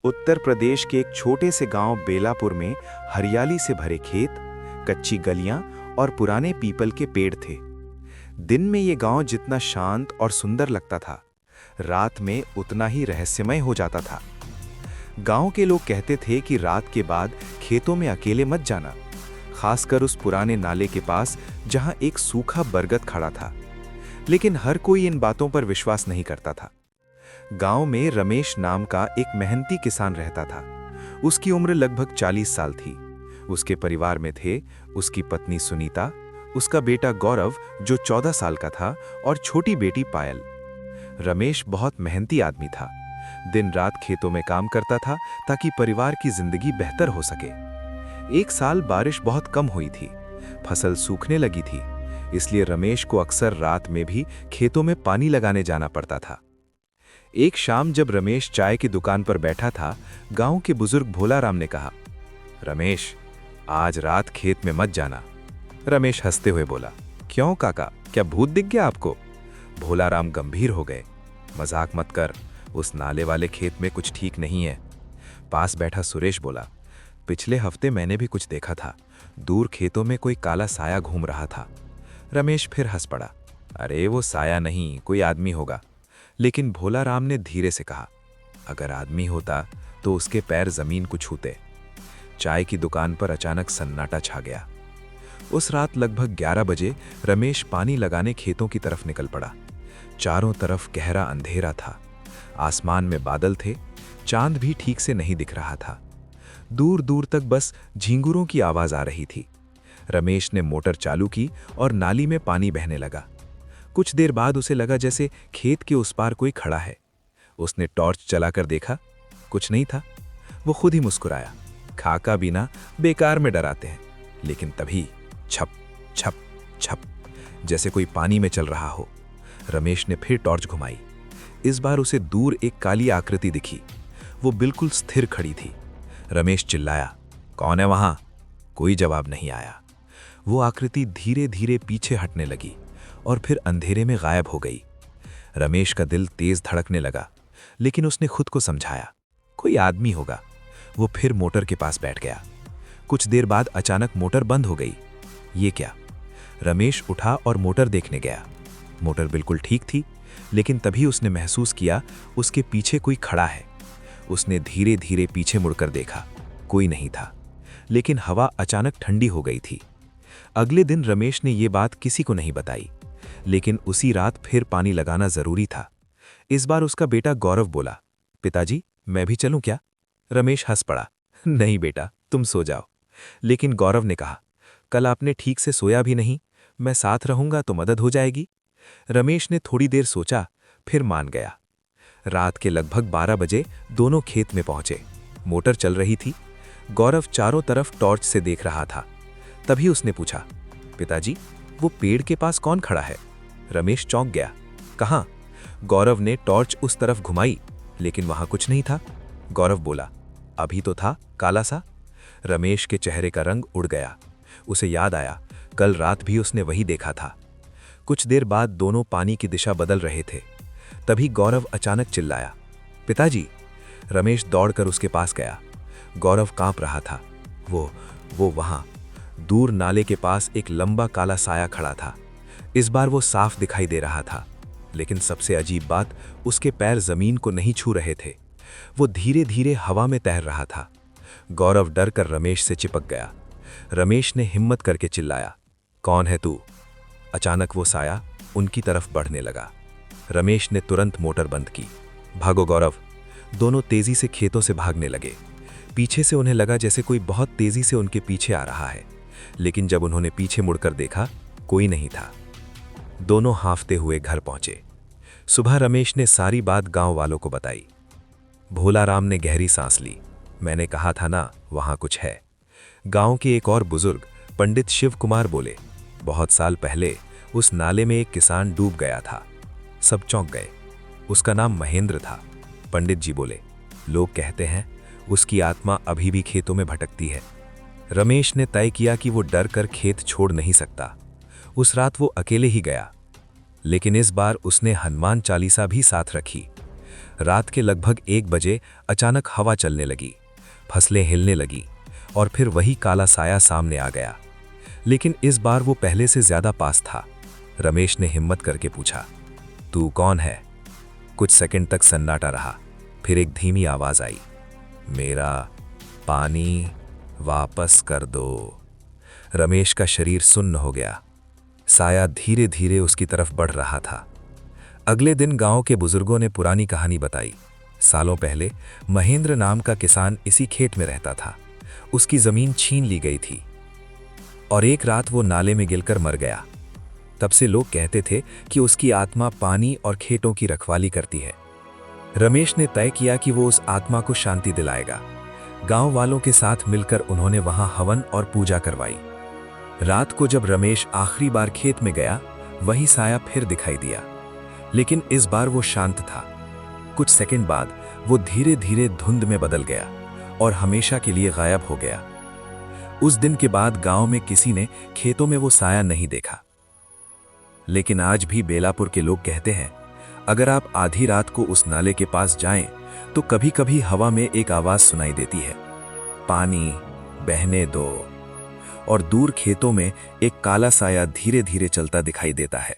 उत्तर प्रदेश के एक छोटे से गांव बेलापुर में हरियाली से भरे खेत, कच्ची गलियां और पुराने पीपल के पेड़ थे। दिन में ये गांव जितना शांत और सुंदर लगता था, रात में उतना ही रहस्यमय हो जाता था। गांव के लोग कहते थे कि रात के बाद खेतों में अकेले मत जाना, खासकर उस पुराने नाले के पास जहां एक सूखा बरगद खड़ा था। लेकिन हर कोई इन बातों पर विश्वास नहीं करता था। गांव में रमेश नाम का एक मेहनती किसान रहता था। उसकी उम्र लगभग 40 साल थी। उसके परिवार में थे उसकी पत्नी सुनीता, उसका बेटा गौरव जो 14 साल का था और छोटी बेटी पायल। रमेश बहुत मेहनती आदमी था। दिन रात खेतों में काम करता था ताकि परिवार की जिंदगी बेहतर हो सके। एक साल बारिश बहुत कम हुई थी, फसल सूखने लगी थी, इसलिए रमेश को अक्सर रात में भी खेतों में पानी लगाने जाना पड़ता था। एक शाम जब रमेश चाय की दुकान पर बैठा था, गांव के बुजुर्ग भोलाराम ने कहा, रमेश, आज रात खेत में मत जाना। रमेश हंसते हुए बोला, क्यों काका, क्या भूत दिख गया आपको? भोलाराम गंभीर हो गए। मजाक मत कर, उस नाले वाले खेत में कुछ ठीक नहीं है। पास बैठा सुरेश बोला, पिछले हफ्ते मैंने भी कुछ देखा था, दूर खेतों में कोई काला साया घूम रहा था। रमेश फिर हंस पड़ा, अरे वो साया नहीं, कोई आदमी होगा। लेकिन भोलाराम ने धीरे से कहा, अगर आदमी होता तो उसके पैर जमीन को छूते। चाय की दुकान पर अचानक सन्नाटा छा गया। उस रात लगभग 11 बजे रमेश पानी लगाने खेतों की तरफ निकल पड़ा। चारों तरफ गहरा अंधेरा था। आसमान में बादल थे, चांद भी ठीक से नहीं दिख रहा था। दूर दूर तक बस झींगुरों की आवाज आ रही थी। रमेश ने मोटर चालू की और नाली में पानी बहने लगा। कुछ देर बाद उसे लगा जैसे खेत के उस पार कोई खड़ा है। उसने टॉर्च जलाकर देखा, कुछ नहीं था। वो खुद ही मुस्कुराया, खाका बिना बेकार में डराते हैं। लेकिन तभी छप छप छप, जैसे कोई पानी में चल रहा हो। रमेश ने फिर टॉर्च घुमाई। इस बार उसे दूर एक काली आकृति दिखी। वो बिल्कुल स्थिर खड़ी थी। रमेश चिल्लाया, कौन है वहां? कोई जवाब नहीं आया। वो आकृति धीरे धीरे पीछे हटने लगी और फिर अंधेरे में गायब हो गई। रमेश का दिल तेज धड़कने लगा, लेकिन उसने खुद को समझाया, कोई आदमी होगा। वो फिर मोटर के पास बैठ गया। कुछ देर बाद अचानक मोटर बंद हो गई। ये क्या? रमेश उठा और मोटर देखने गया। मोटर बिल्कुल ठीक थी, लेकिन तभी उसने महसूस किया उसके पीछे कोई खड़ा है। उसने धीरे धीरे पीछे मुड़कर देखा, कोई नहीं था। लेकिन हवा अचानक ठंडी हो गई थी। अगले दिन रमेश ने ये बात किसी को नहीं बताई, लेकिन उसी रात फिर पानी लगाना जरूरी था। इस बार उसका बेटा गौरव बोला, पिताजी, मैं भी चलूं क्या? रमेश हंस पड़ा, नहीं बेटा, तुम सो जाओ। लेकिन गौरव ने कहा, कल आपने ठीक से सोया भी नहीं, मैं साथ रहूंगा तो मदद हो जाएगी। रमेश ने थोड़ी देर सोचा, फिर मान गया। रात के लगभग 12 बजे दोनों खेत में पहुंचे। मोटर चल रही थी। गौरव चारों तरफ टॉर्च से देख रहा था। तभी उसने पूछा, पिताजी, वो पेड़ के पास कौन खड़ा है? रमेश चौंक गया, कहाँ? गौरव ने टॉर्च उस तरफ घुमाई, लेकिन वहां कुछ नहीं था। गौरव बोला, अभी तो था, काला सा। रमेश के चेहरे का रंग उड़ गया। उसे याद आया, कल रात भी उसने वही देखा था। कुछ देर बाद दोनों पानी की दिशा बदल रहे थे। तभी गौरव अचानक चिल्लाया, पिताजी! रमेश दौड़कर उसके पास गया। गौरव कांप रहा था। वो वहां दूर नाले के पास एक लंबा काला साया खड़ा था। इस बार वो साफ दिखाई दे रहा था, लेकिन सबसे अजीब बात, उसके पैर जमीन को नहीं छू रहे थे। वो धीरे धीरे हवा में तैर रहा था। गौरव डर कर रमेश से चिपक गया। रमेश ने हिम्मत करके चिल्लाया, कौन है तू? अचानक वो साया उनकी तरफ बढ़ने लगा। रमेश ने तुरंत मोटर बंद की। भागो गौरव! दोनों तेजी से खेतों से भागने लगे। पीछे से उन्हें लगा जैसे कोई बहुत तेजी से उनके पीछे आ रहा है, लेकिन जब उन्होंने पीछे मुड़कर देखा, कोई नहीं था। दोनों हांफते हुए घर पहुंचे। सुबह रमेश ने सारी बात गांव वालों को बताई। भोलाराम ने गहरी सांस ली। मैंने कहा था ना, वहां कुछ है। गांव के एक और बुजुर्ग पंडित शिव कुमार बोले, बहुत साल पहले उस नाले में एक किसान डूब गया था। सब चौंक गए। उसका नाम महेंद्र था। पंडित जी बोले, लोग कहते हैं उसकी आत्मा अभी भी खेतों में भटकती है। रमेश ने तय किया कि वो डर कर खेत छोड़ नहीं सकता। उस रात वो अकेले ही गया, लेकिन इस बार उसने हनुमान चालीसा भी साथ रखी। रात के लगभग 1 बजे अचानक हवा चलने लगी, फसलें हिलने लगी और फिर वही काला साया सामने आ गया। लेकिन इस बार वो पहले से ज्यादा पास था। रमेश ने हिम्मत करके पूछा, तू कौन है? कुछ सेकंड तक सन्नाटा रहा, फिर एक धीमी आवाज आई, मेरा पानी वापस कर दो। रमेश का शरीर सुन्न हो गया। साया धीरे धीरे उसकी तरफ बढ़ रहा था। अगले दिन गांव के बुजुर्गों ने पुरानी कहानी बताई। सालों पहले महेंद्र नाम का किसान इसी खेत में रहता था। उसकी जमीन छीन ली गई थी और एक रात वो नाले में गिरकर मर गया। तब से लोग कहते थे कि उसकी आत्मा पानी और खेतों की रखवाली करती है। रमेश ने तय किया कि वो उस आत्मा को शांति दिलाएगा। गांव वालों के साथ मिलकर उन्होंने वहां हवन और पूजा करवाई। रात को जब रमेश आखिरी बार खेत में गया, वही साया फिर दिखाई दिया, लेकिन इस बार वो शांत था। कुछ सेकंड बाद वो धीरे धीरे धुंध में बदल गया और हमेशा के लिए गायब हो गया। उस दिन के बाद गांव में किसी ने खेतों में वो साया नहीं देखा। लेकिन आज भी बेलापुर के लोग कहते हैं, अगर आप आधी रात को उस नाले के पास जाएं, तो कभी कभी हवा में एक आवाज सुनाई देती है, पानी बहने दो। और दूर खेतों में एक काला साया धीरे धीरे चलता दिखाई देता है।